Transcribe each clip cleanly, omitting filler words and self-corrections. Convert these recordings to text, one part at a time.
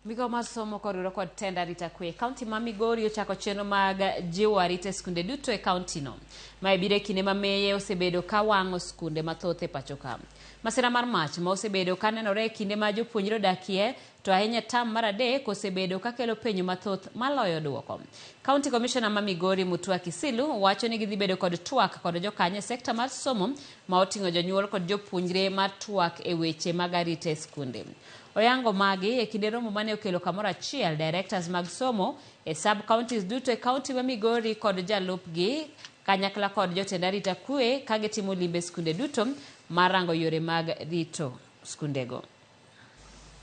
Migao mar somo koriwore kod tend arita kwe kaunti ma Migori ochako chenro mag jiwo arita skunde duto e kaunti no. Mae biro e kinde ma meye osebedo ka wang'o skunde mathoth e pacho ka. Masira mar mach ma osebedo ka nenore e kinde ma jopuonjre odakie to ahinya tam mar adek osebedo ka kelo penjo mathoth maloyo duoko. County Commissioner ma Migori Mutwa Kisilu wacho ni gidhi bedo kod twak kod jokanye sekta mar somo ma oting'o jonyuol kod jopuonjre mar twak e weche mag arita e skunde. Oyango magi e kinde romo mane okelo kamoro achiel directors mag somo e sub counties duto e kaunti ma Migori kod jalupgi kanyakla kod jotend arita kwe ka gitimo limbe skunde duto marango yore mag rito skundego.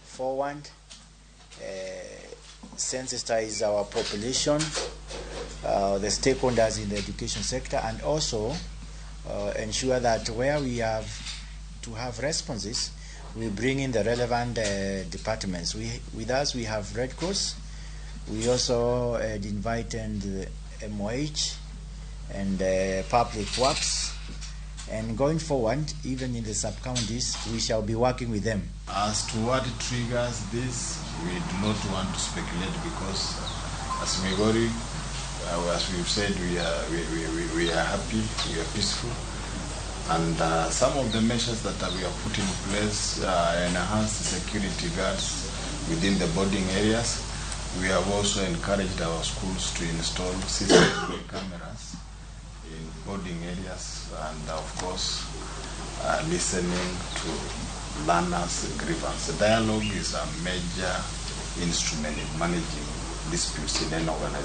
For one, sensitize our population, the stakeholders in the education sector, and also ensure that where we have to have responses, we bring in the relevant departments. With us, we have Red Cross. We also invited the MOH and Public Works. And going forward, even in the sub-counties, we shall be working with them. As to what triggers this, we do not want to speculate because as Migori, as we've said, we are happy, we are peaceful. And some of the measures that we have put in place enhance the security guards within the boarding areas. We have also encouraged our schools to install CCTV cameras in boarding areas and of course listening to learners' grievance. The dialogue is a major instrument in managing disputes in an organization.